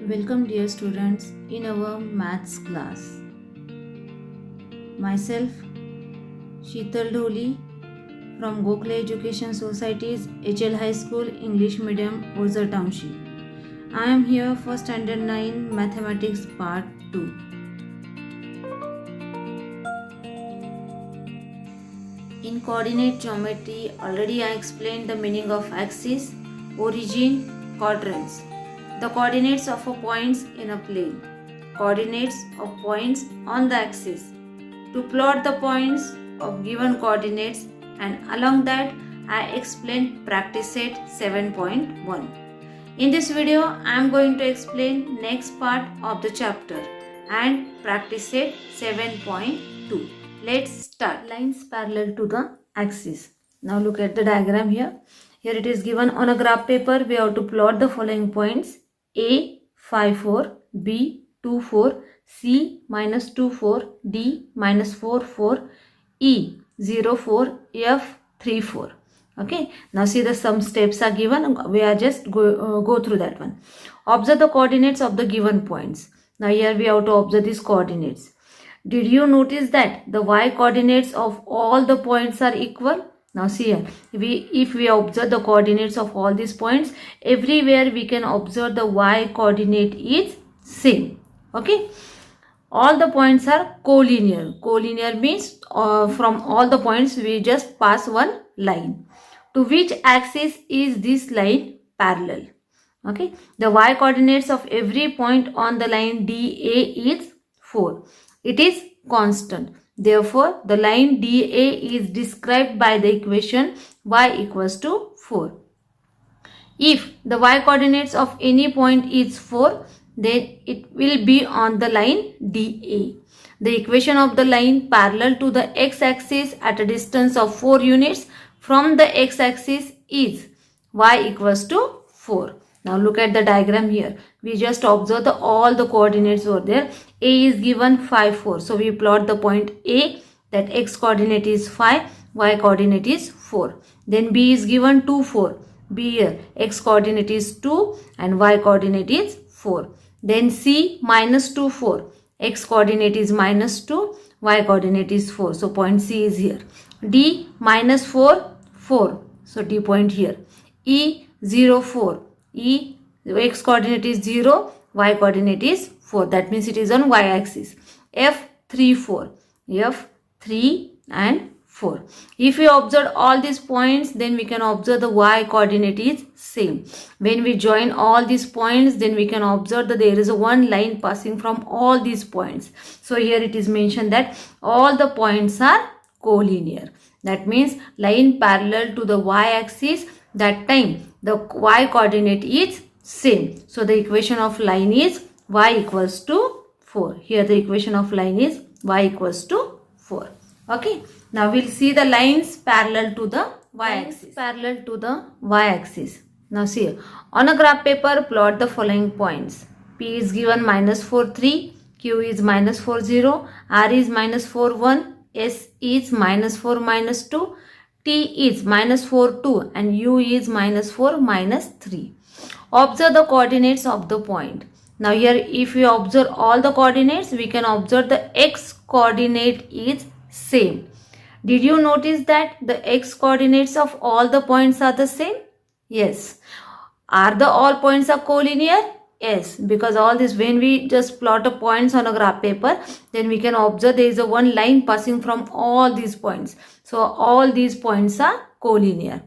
Welcome dear students in our maths class. Myself Sheetal Dholi from Gokhale Education Society's HL High School English Medium Oza Township. I am here for Standard 9 Mathematics Part 2. In coordinate geometry, already I explained the meaning of axis, origin, quadrants. The coordinates of a points in a plane, coordinates of points on the axis. To plot the points of given coordinates, and along that I explained practice set 7.1. In this video I am going to explain next part of the chapter and practice set 7.2. Let's start. Lines parallel to the axis. Now look at the diagram here. Here it is given on a graph paper. We have to plot the following points: A 5 4, B 2 4, C minus 2 4, D minus 4 4, E 0 4, F 3 4. Okay, now see the some steps are given. We are just go through that one. Observe the coordinates of the given points. Now here we have to observe these coordinates. Did you notice that the y coordinates of all the points are equal? Now see here, if we observe the coordinates of all these points, everywhere we can observe the y coordinate is same. Okay, all the points are collinear. Collinear means from all the points we just pass one line. To which axis is this line parallel? Okay, the y coordinates of every point on the line DA is 4. It is constant. Therefore, the line DA is described by the equation y equals to 4. If the y coordinates of any point is 4, then it will be on the line DA. The equation of the line parallel to the x-axis at a distance of 4 units from the x-axis is y equals to 4. Now look at the diagram here. We just observe all the coordinates over there. A is given 5 4. So we plot the point A, that x coordinate is 5, y coordinate is 4. Then B is given 2 4. B here x coordinate is 2 and y coordinate is 4. Then C minus 2 4. X coordinate is minus 2, y coordinate is 4. So point C is here. D minus 4 4. So D point here. E 0 4. E x coordinate is 0, y coordinate is 4. That means it is on y axis. F 3 4. F 3 and 4. If we observe all these points, then we can observe the y coordinate is same. When we join all these points, then we can observe that there is a one line passing from all these points. So here it is mentioned that all the points are collinear. That means line parallel to the y axis, that time the y coordinate is same. So the equation of line is y equals to 4. Here the equation of line is y equals to 4. Okay. Now we'll see the lines parallel to the y-axis. Parallel to the y-axis. Now see, on a graph paper, plot the following points. P is given minus 4 3, Q is minus 4 0, R is minus 4 1, S is minus 4 minus 2, T is minus 4 2 and U is minus 4 minus 3. Observe the coordinates of the point. Now here if we observe all the coordinates, we can observe the x coordinate is same. Did you notice that the x coordinates of all the points are the same? Yes. Are the all points are collinear? Yes, because all this, when we just plot a points on a graph paper, then we can observe there is a one line passing from all these points. So all these points are collinear.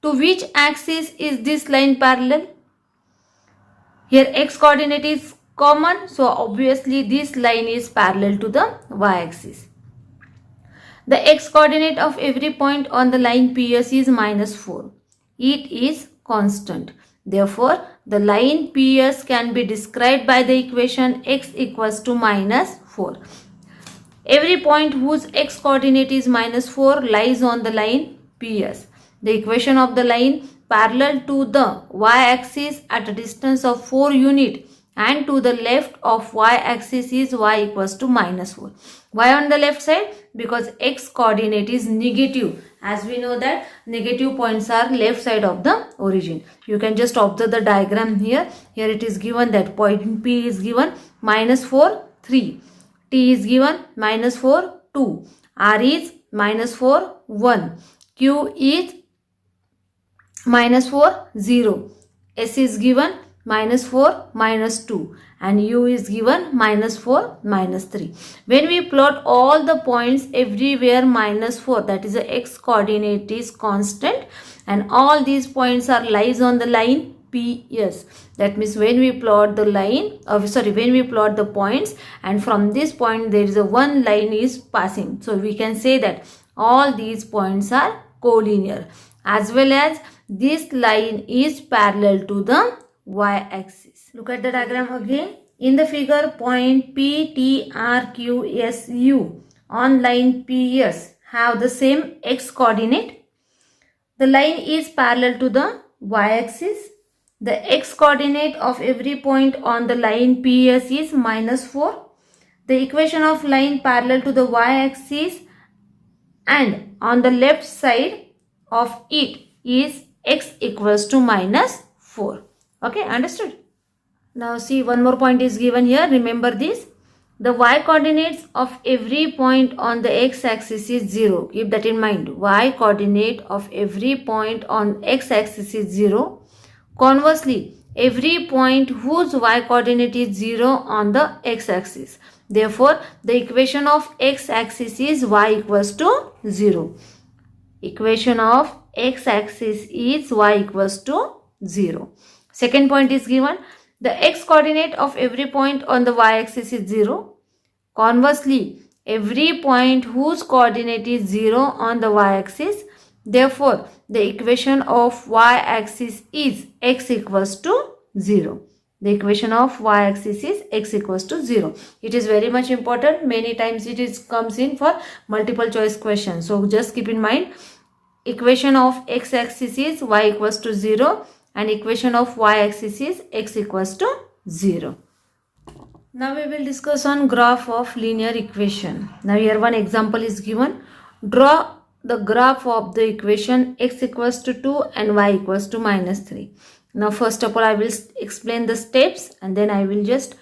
To which axis is this line parallel? Here x coordinate is common, so obviously this line is parallel to the y-axis. The x coordinate of every point on the line PS is minus 4. It is constant. Therefore, the line PS can be described by the equation x equals to minus 4. Every point whose x coordinate is minus 4 lies on the line PS. The equation of the line parallel to the y-axis at a distance of 4 units and to the left of y-axis is y equals to minus 4. Why on the left side? Because x coordinate is negative as we know that negative points are left side of the origin. You can just observe the diagram here. Here it is given that point P is given -4, 3. T is given -4, 2. R is -4, 1. Q is -4, 0. S is given -4, -2. And U is given -4, -3. When we plot all the points everywhere -4, that is the x coordinate is constant, and all these points are lies on the line PS. That means when we plot the line, when we plot the points, and from this point there is a one line is passing. So we can say that all these points are collinear, as well as this line is parallel to the y-axis. Look at the diagram again. In the figure, point P, T, R, Q, S, U on line PS have the same x coordinate. The line is parallel to the y-axis. The x coordinate of every point on the line PS is -4. The equation of line parallel to the y-axis and on the left side of it is x equals to -4. Okay, understood? Now see, one more point is given here. Remember this. The y coordinates of every point on the x-axis is 0. Keep that in mind. Y coordinate of every point on x-axis is 0. Conversely, every point whose y coordinate is 0 on the x-axis. Therefore, the equation of x-axis is y equals to 0. Equation of x-axis is y equals to 0. Second point is given. The x coordinate of every point on the y-axis is 0. Conversely, every point whose coordinate is 0 on the y-axis. Therefore, the equation of y-axis is x equals to 0. The equation of y-axis is x equals to 0. It is very much important. Many times it comes in for multiple choice questions. So just keep in mind, equation of x-axis is y equals to 0 and equation of y-axis is x equals to 0. Now we will discuss on graph of linear equation. Now here one example is given. Draw the graph of the equation x equals to 2 and y equals to -3. Now first of all I will explain the steps and then I will just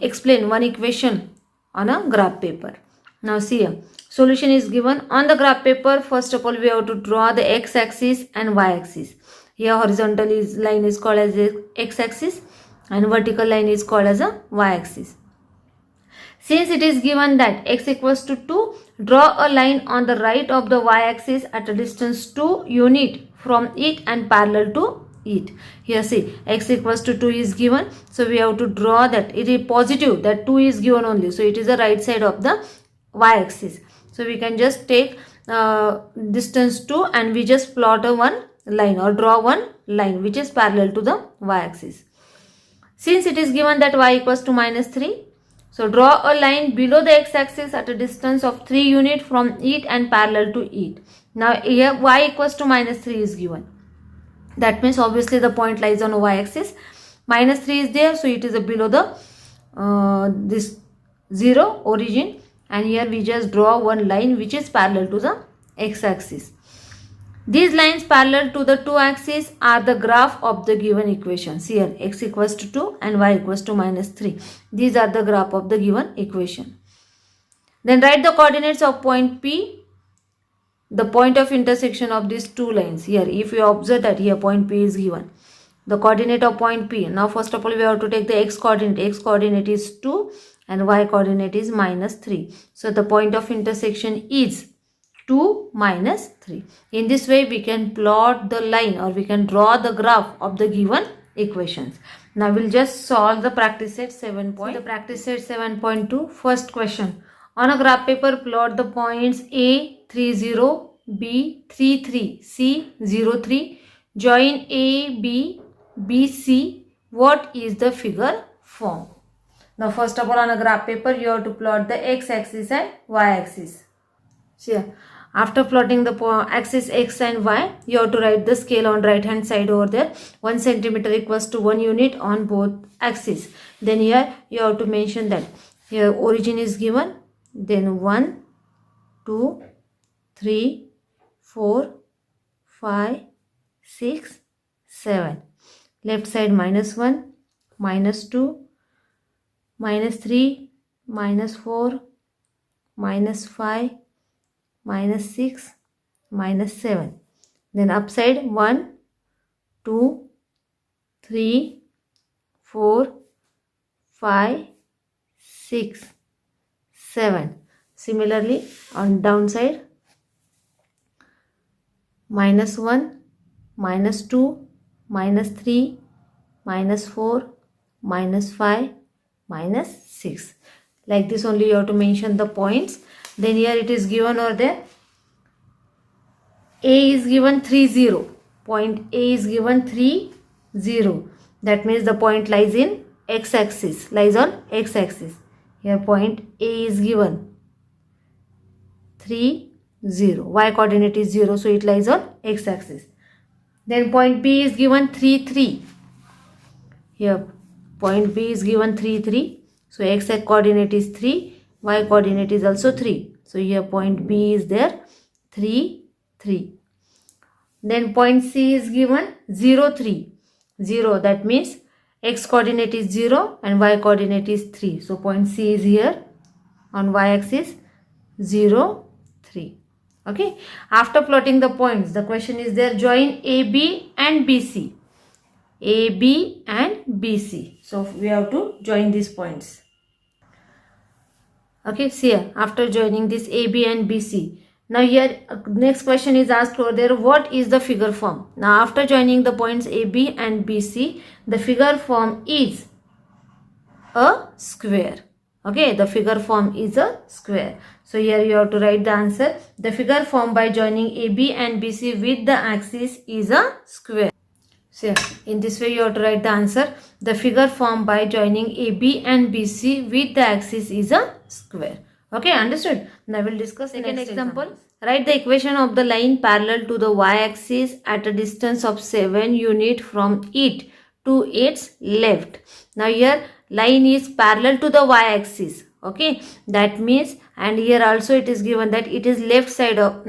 explain one equation on a graph paper. Now see here, solution is given on the graph paper. First of all we have to draw the x-axis and y-axis. Here horizontal line is called as the x-axis and vertical line is called as a y-axis. Since it is given that x equals to 2, draw a line on the right of the y-axis at a distance 2 unit from it and parallel to it. Here see, x equals to 2 is given. So we have to draw that. It is positive that 2 is given only. So it is the right side of the y-axis. So we can just take distance 2 and we just plot a one line or draw one line which is parallel to the y-axis. Since it is given that y equals to -3, so draw a line below the x-axis at a distance of 3 unit from it and parallel to it. Now here y equals to -3 is given. That means obviously the point lies on y-axis. -3 is there, so it is below the this 0 origin, and here we just draw one line which is parallel to the x-axis. These lines parallel to the two axes are the graph of the given equations. Here x equals to 2 and y equals to -3. These are the graph of the given equation. Then write the coordinates of point P, the point of intersection of these two lines. Here if you observe that here point P is given. The coordinate of point P. Now first of all we have to take the x coordinate. X coordinate is 2 and y coordinate is -3. So the point of intersection is 2 -3. In this way we can plot the line or we can draw the graph of the given equations. Now we'll just solve the practice set 7. The practice set 7.2. First question. On a graph paper, plot the points A 30, B 33, C 03. Join A, B, B, C. What is the figure form? Now first of all on a graph paper you have to plot the x-axis and y-axis. See here. After plotting the axis x and y, you have to write the scale on right hand side over there. 1 centimeter equals to 1 unit on both axes. Then here you have to mention that here origin is given. Then 1, 2, 3, 4, 5, 6, 7. Left side -1, -2, -3, -4, -5, -6, -7. Then upside 1, 2, 3, 4, 5, 6, 7. Similarly on downside -1, -2, -3, -4, -5, -6. Like this only you have to mention the points. Then here it is given over there. A is given 3, 0. Point A is given 3, 0. That means the point lies in x-axis, lies on x-axis. Here point A is given 3, 0. Y coordinate is 0, so it lies on x-axis. Then point B is given 3, 3. Here point B is given 3, 3. So x coordinate is 3, y coordinate is also 3. So here point B is there 3, 3. Then point C is given 0, 3. 0, that means x coordinate is 0 and y coordinate is 3. So point C is here on y axis 0, 3. Okay. After plotting the points, the question is there, join AB and BC. AB and BC. So we have to join these points. Okay, see here, after joining this AB and BC. Now here next question is asked over there, what is the figure form? Now after joining the points AB and BC, the figure form is a square. Okay, the figure form is a square. So here you have to write the answer. The figure formed by joining AB and BC with the axis is a square. So in this way you have to write the answer. The figure formed by joining AB and BC with the axis is a square. Okay, understood? Now we will discuss second example. Write the equation of the line parallel to the y-axis at a distance of 7 units from it to its left. Now here line is parallel to the y-axis. Okay, that means, and here also it is given that it is left side of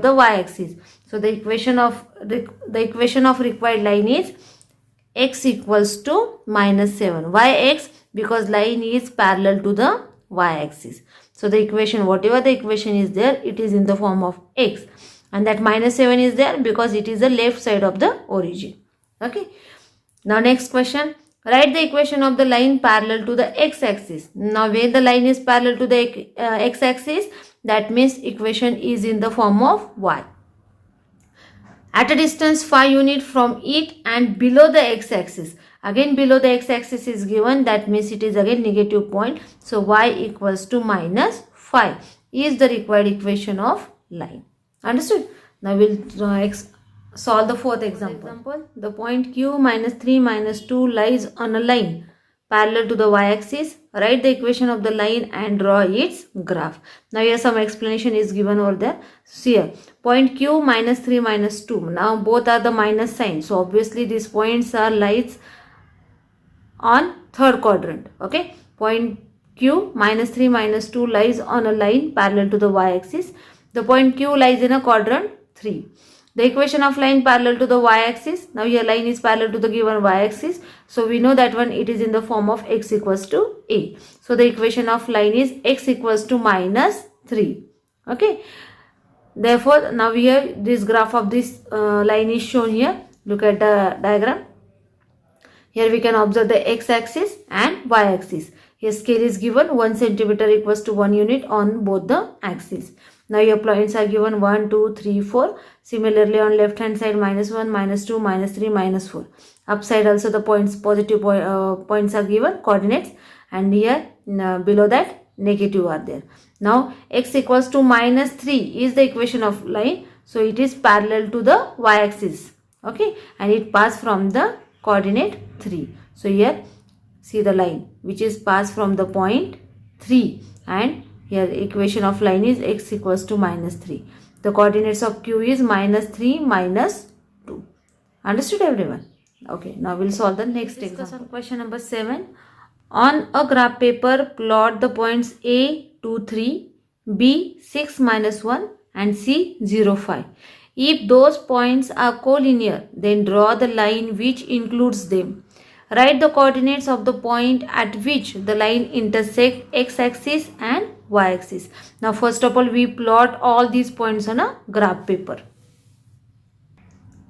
the y-axis. So the equation of required line is x equals to -7. Why x? Because line is parallel to the y-axis. So the equation, whatever the equation is there, it is in the form of x, and that -7 is there because it is the left side of the origin. Okay. Now next question. Write the equation of the line parallel to the x-axis. Now when the line is parallel to the x-axis, that means equation is in the form of y. At a distance 5 units from it and below the x-axis. Again below the x-axis is given, that means it is again negative point. So y equals to -5 is the required equation of line. Understood? Now we will solve the fourth example. The point Q -3 -2 lies on a line parallel to the y-axis. Write the equation of the line and draw its graph. Now here some explanation is given over there. See here, point Q -3 -2. Now both are the minus sign. So obviously these points are lies on third quadrant. Okay, point Q -3 -2 lies on a line parallel to the y-axis. The point Q lies in a quadrant 3. The equation of line parallel to the y-axis. Now here line is parallel to the given y-axis. So we know that one, it is in the form of x equals to a. So the equation of line is x equals to -3. Okay. Therefore now here this graph of this line is shown here. Look at the diagram. Here we can observe the x-axis and y-axis. Here scale is given 1 centimeter equals to 1 unit on both the axes. Now your points are given 1, 2, 3, 4. Similarly on left hand side -1, -2, -3, -4. Upside also the points, positive points are given, coordinates, and here below that negative are there. Now x equals to -3 is the equation of line. So it is parallel to the y-axis. Okay, and it passed from the coordinate 3. So here see the line which is passed from the point 3, and here equation of line is x equals to -3. The coordinates of Q is -3, -2. Understood everyone? Okay, now we'll solve the next example. Question number 7. On a graph paper, plot the points A, 2, 3, B, 6, -1 and C 0, 5. If those points are collinear, then draw the line which includes them. Write the coordinates of the point at which the line intersects x-axis and y-axis. Now first of all, we plot all these points on a graph paper.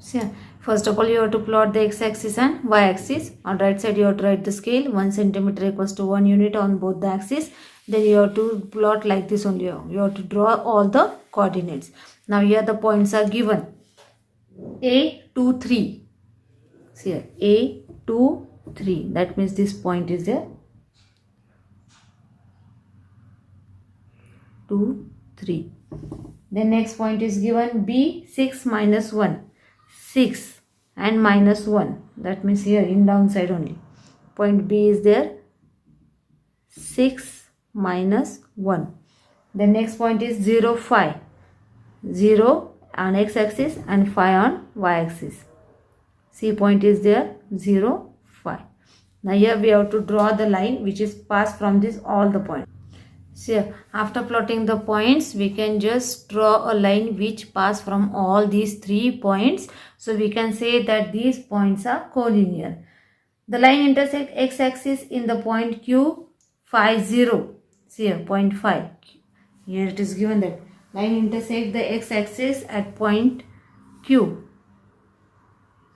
So, first of all, you have to plot the x-axis and y-axis. On right side, you have to write the scale. 1 centimeter equals to 1 unit on both the axes. Then you have to plot like this only. You have to draw all the coordinates. Now here the points are given. A, 2, 3. See here, A, 2, 3. That means this point is there. 2, 3. The next point is given B, 6 minus 1. 6 and minus 1. That means here in downside only. Point B is there. 6 minus 1. The next point is 0, 5. 0 on x-axis and 5 on y-axis. C point is there. 0, 5. Now here we have to draw the line which is passed from this all the points. So after plotting the points, we can just draw a line which pass from all these 3 points. So we can say that these points are collinear. The line intersects x-axis in the point Q, 5, 0. See here, point 5. Here it is given that line intersects the x-axis at point Q.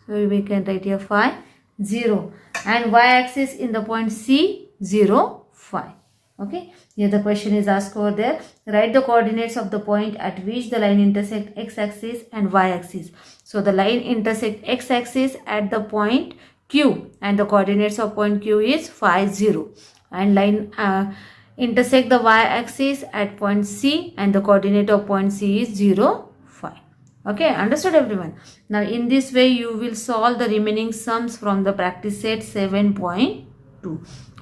So we can write here 5, 0. And y-axis in the point C, 0, 5. Okay, here the question is asked over there. Write the coordinates of the point at which the line intersects x-axis and y-axis. So the line intersects x-axis at the point Q and the coordinates of point Q is 5, 0. And line intersect the y-axis at point C and the coordinate of point C is 0, 5. Okay, understood everyone? Now in this way you will solve the remaining sums from the practice set 7.2.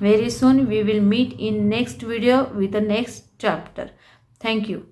Very soon we will meet in next video with the next chapter. Thank you.